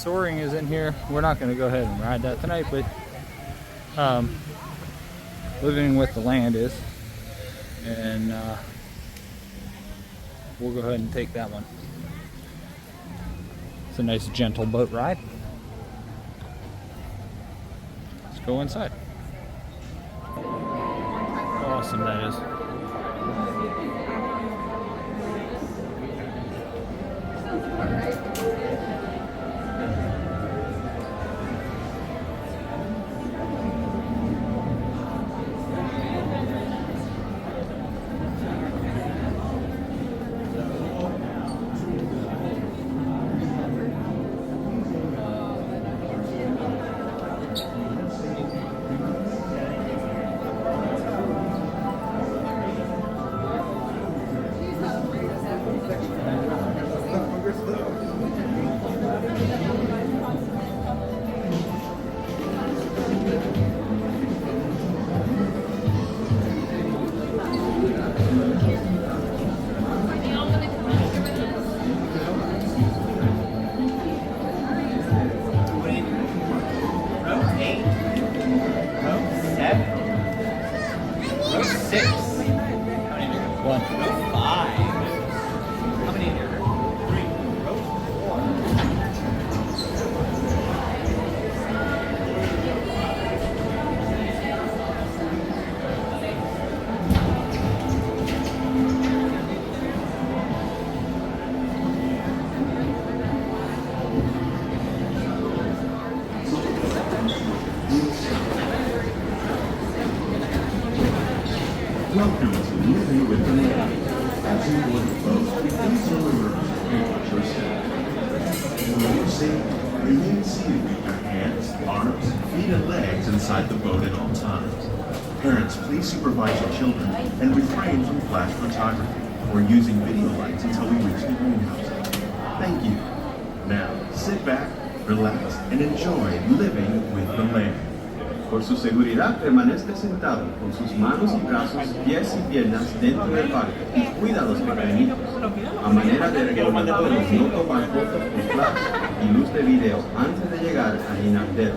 soaring is in here. We're not going to go ahead and ride that tonight, but living with the land is, and we'll go ahead and take that one. It's a nice gentle boat ride. Let's go inside. Awesome that is. Welcome to Living with the Land. As you board the boat, please remember to watch your step. When you sing, remain seated with your hands, arms, feet, and legs inside the boat at all times. Parents, please supervise your children and refrain from flash photography or using video lights until we reach the greenhouse. Thank you. Now, sit back, relax, and enjoy living with the land. Por su seguridad, permanezca sentado con sus manos y brazos, pies y piernas dentro del barco y cuida a los pequeñitos. A manera de recordatorios, no tomar fotos con flash y luz de video antes de llegar al inardero.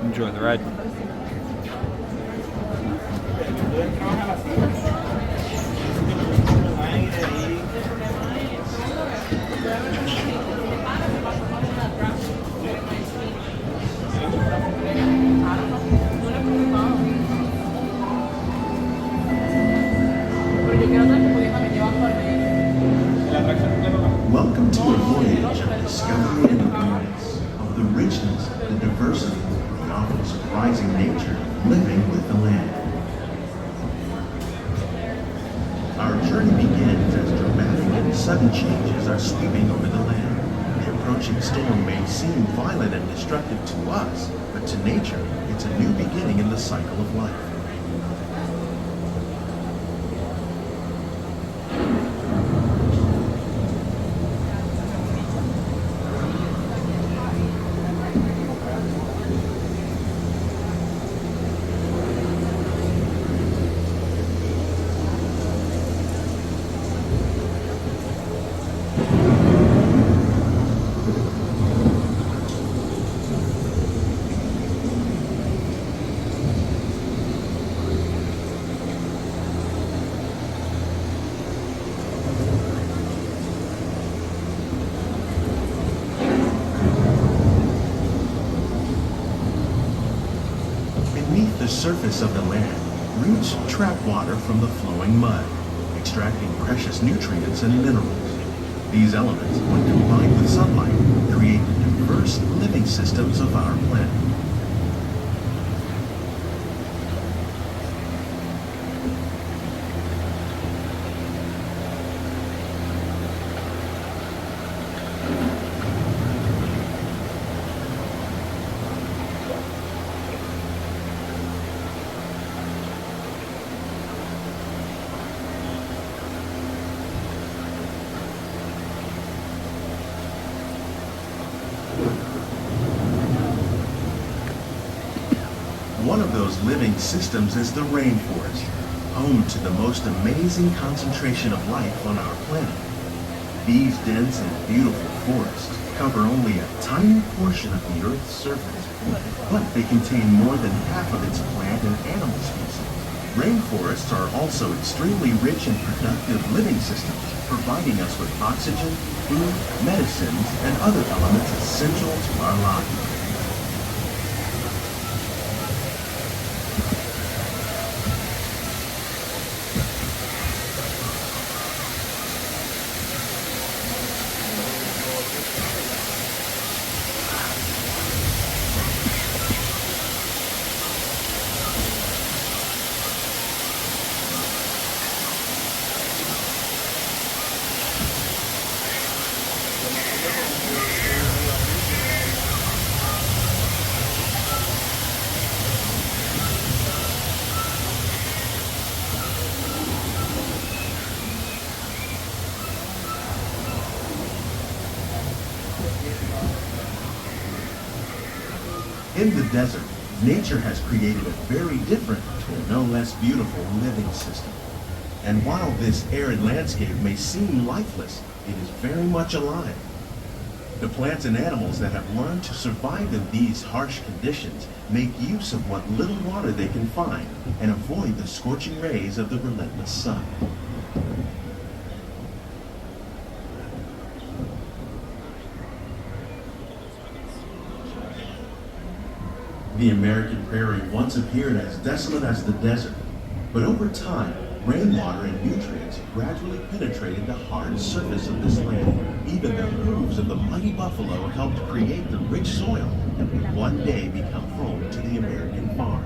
Enjoy the ride. Welcome to a voyage of discovery and awareness of the richness, the diversity, the often surprising nature living with the land. Our journey begins as dramatic and sudden changes are sweeping over the land. The approaching storm may seem violent and destructive to us, but to nature, it's a new beginning in the cycle of life. Beneath the surface of the land, roots trap water from the flowing mud, extracting precious nutrients and minerals. These elements, when combined with sunlight, create the diverse living systems of our planet. One of those living systems is the rainforest, home to the most amazing concentration of life on our planet. These dense and beautiful forests cover only a tiny portion of the Earth's surface, but they contain more than half of its plant and animal species. Rainforests are also extremely rich and productive living systems, providing us with oxygen, food, medicines, and other elements essential to our lives. In the desert, nature has created a very different, and no less beautiful living system. And while this arid landscape may seem lifeless, it is very much alive. The plants and animals that have learned to survive in these harsh conditions make use of what little water they can find and avoid the scorching rays of the relentless sun. The American prairie once appeared as desolate as the desert, but over time, rainwater and nutrients gradually penetrated the hard surface of this land. Even the hooves of the mighty buffalo helped create the rich soil that would one day become home to the American farm.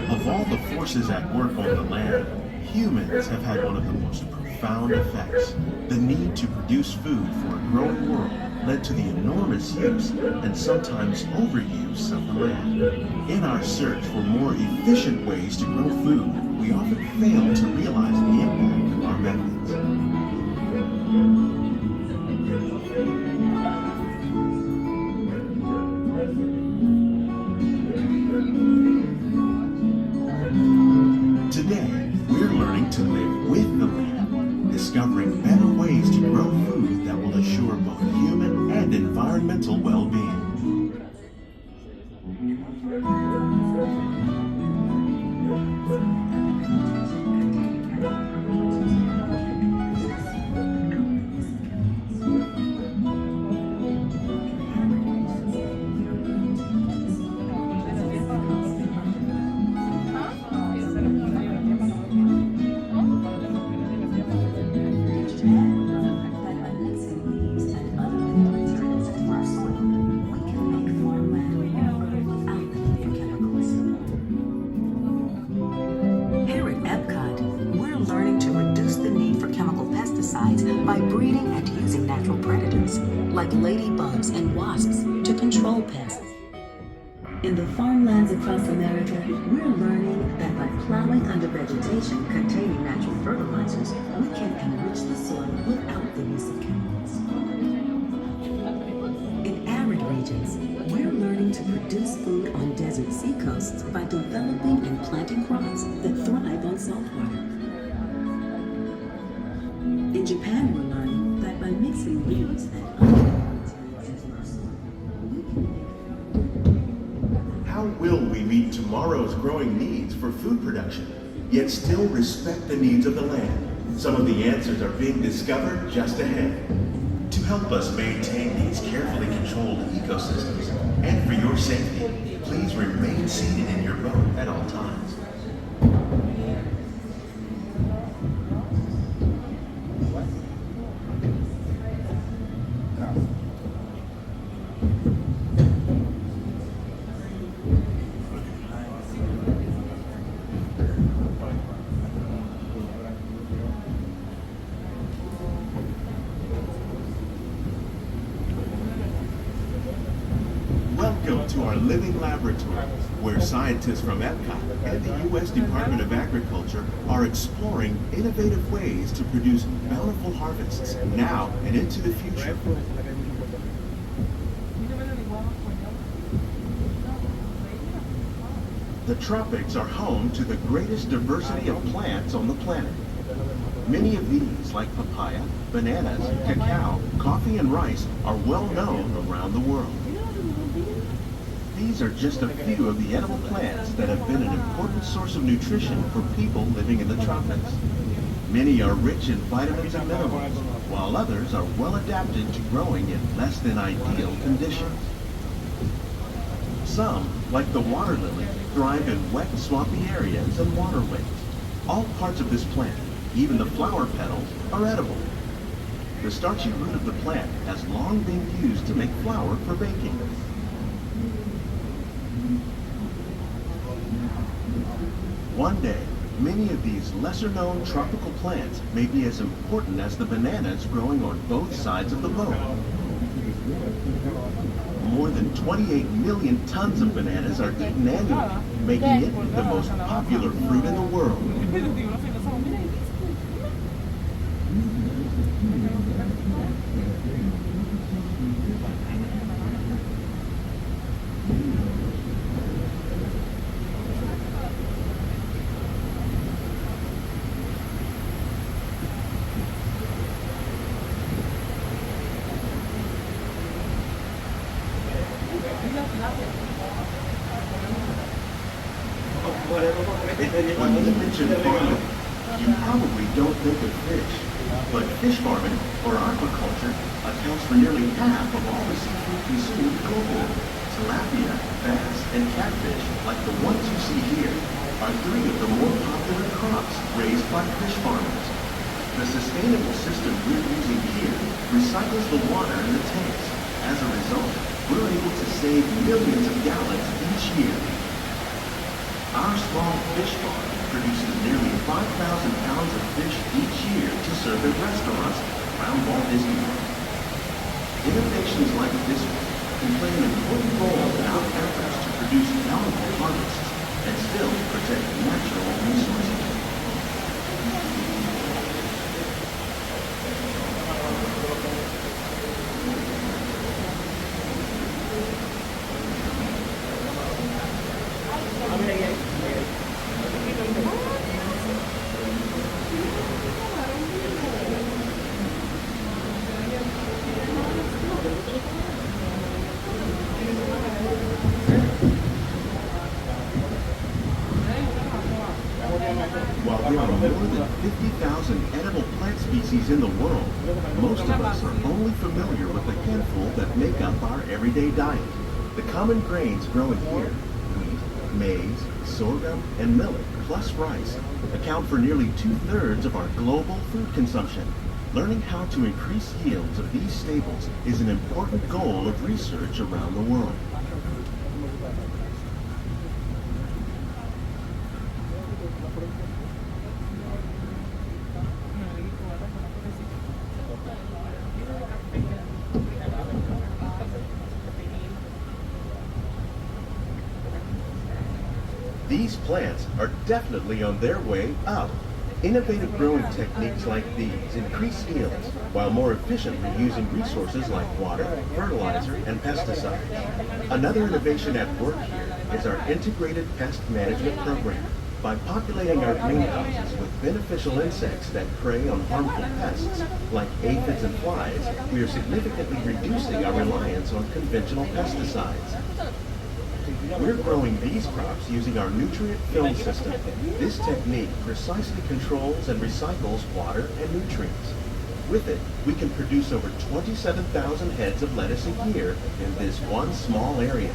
Of all the forces at work on the land, humans have had one of the most profound effects. The need to produce food for a growing world led to the enormous use and sometimes overuse of the land. In our search for more efficient ways to grow food, we often fail to realize the impact of our methods. Today, we're learning to live with the land, discovering better ways to grow food that will assure both human and environmental well-being. Here at Epcot, we're learning to reduce the need for chemical pesticides by breeding and using natural predators, like ladybugs and wasps, to control pests. In the farmlands across America, we're learning that by plowing under vegetation containing natural fertilizers, we can enrich the soil without the use of chemicals. In arid regions, we're learning to produce food on desert seacoasts by developing and planting crops that thrive on salt water. In Japan, we're learning that by mixing leaves and other materials into our soil, we can make. How will we meet tomorrow's growing needs for food production, yet still respect the needs of the land? Some of the answers are being discovered just ahead. To help us maintain these carefully controlled ecosystems, and for your safety, please remain seated in your boat at all times. Welcome to our living laboratory, where scientists from Epcot and the U.S. Department of Agriculture are exploring innovative ways to produce bountiful harvests now and into the future. The tropics are home to the greatest diversity of plants on the planet. Many of these, like papaya, bananas, cacao, coffee, and rice, are well known around the world. These are just a few of the edible plants that have been an important source of nutrition for people living in the tropics. Many are rich in vitamins and minerals, while others are well adapted to growing in less than ideal conditions. Some, like the water lily, thrive in wet, swampy areas and waterways. All parts of this plant, even the flower petals, are edible. The starchy root of the plant has long been used to make flour for baking. One day, many of these lesser-known tropical plants may be as important as the bananas growing on both sides of the boat. More than 28 million tons of bananas are eaten annually, making it the most popular fruit in the world. When you mention farming, you probably don't think of fish. But fish farming, or aquaculture, accounts for nearly half of all the seafood consumed globally. Tilapia, bass, and catfish, like the ones you see here, are three of the more popular crops raised by fish farmers. The sustainable system we're using here recycles the water in the tanks. As a result, we're able to save millions of gallons each year. Our small fish farm produces nearly 5,000 pounds of fish each year to serve at restaurants around Walt Disney World. Innovations like this one can play an important role in our efforts to produce bountiful harvests and still protect natural resources. While there are more than 50,000 edible plant species in the world, most of us are only familiar with the handful that make up our everyday diet. The common grains growing here, wheat, maize, sorghum, and millet, plus rice, account for nearly 2/3 of our global food consumption. Learning how to increase yields of these staples is an important goal of research around the world. These plants are definitely on their way up. Innovative growing techniques like these increase yields while more efficiently using resources like water, fertilizer, and pesticides. Another innovation at work here is our integrated pest management program. By populating our greenhouses with beneficial insects that prey on harmful pests like aphids and flies, we are significantly reducing our reliance on conventional pesticides. We're growing these crops using our nutrient film system. This technique precisely controls and recycles water and nutrients. With it, we can produce over 27,000 heads of lettuce a year in this one small area.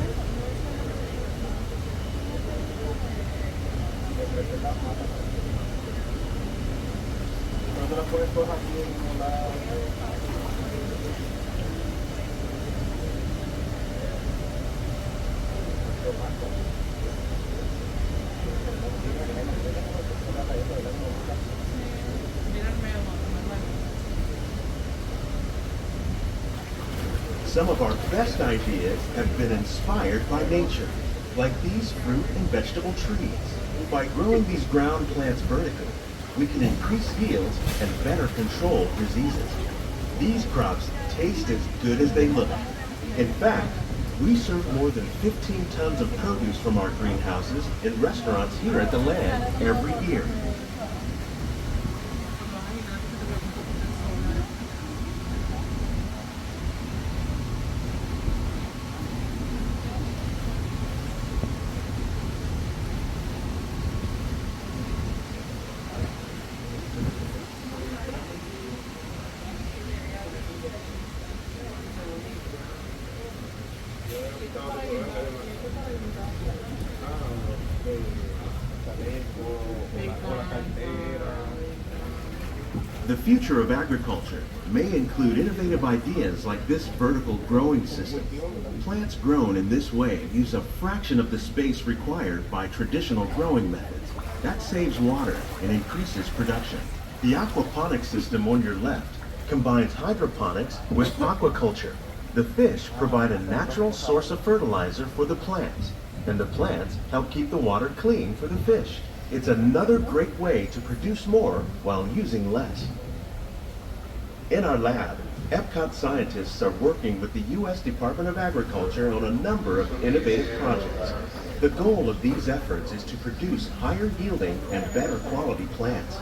Some of our best ideas have been inspired by nature, like these fruit and vegetable trees. By growing these ground plants vertically, we can increase yields and better control diseases. These crops taste as good as they look. In fact, we serve more than 15 tons of produce from our greenhouses in restaurants here at the Land every year. The future of agriculture may include innovative ideas like this vertical growing system. Plants grown in this way use a fraction of the space required by traditional growing methods. That saves water and increases production. The aquaponics system on your left combines hydroponics with aquaculture. The fish provide a natural source of fertilizer for the plants, and the plants help keep the water clean for the fish. It's another great way to produce more while using less. In our lab, Epcot scientists are working with the U.S. Department of Agriculture on a number of innovative projects. The goal of these efforts is to produce higher yielding and better quality plants.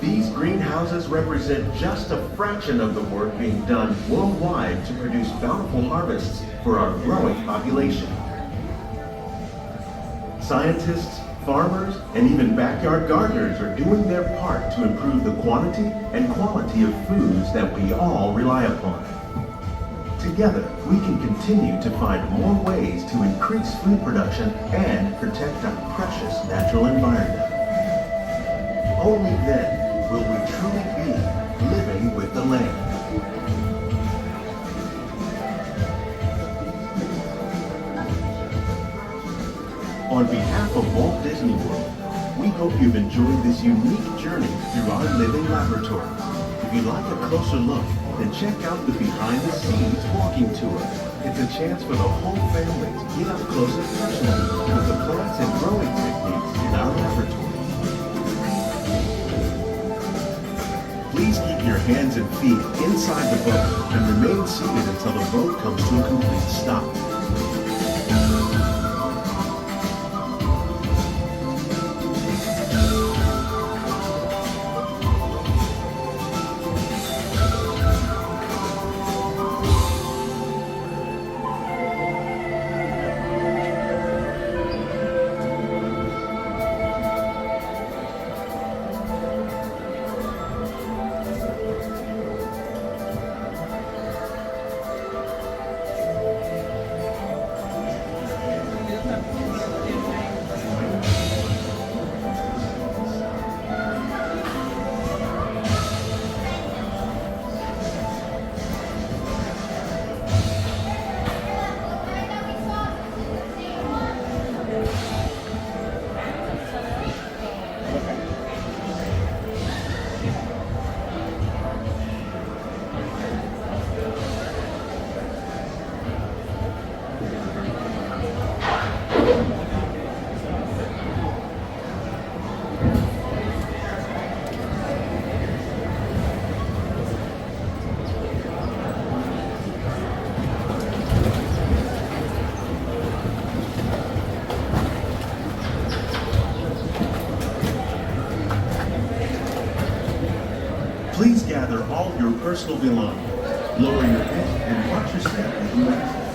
These greenhouses represent just a fraction of the work being done worldwide to produce bountiful harvests for our growing population. Scientists, farmers, and even backyard gardeners are doing their part to improve the quantity and quality of foods that we all rely upon. Together, we can continue to find more ways to increase food production and protect our precious natural environment. Only then will we truly be living with the land. On behalf of Walt Disney World, we hope you've enjoyed this unique journey through our living laboratory. If you'd like a closer look, then check out the behind the scenes walking tour. It's a chance for the whole family to get up close and personal with the plants and growing techniques in our laboratory. Please keep your hands and feet inside the boat and remain seated until the boat comes to a complete stop. Please gather all your personal belongings. Lower your head and watch your step as you exit.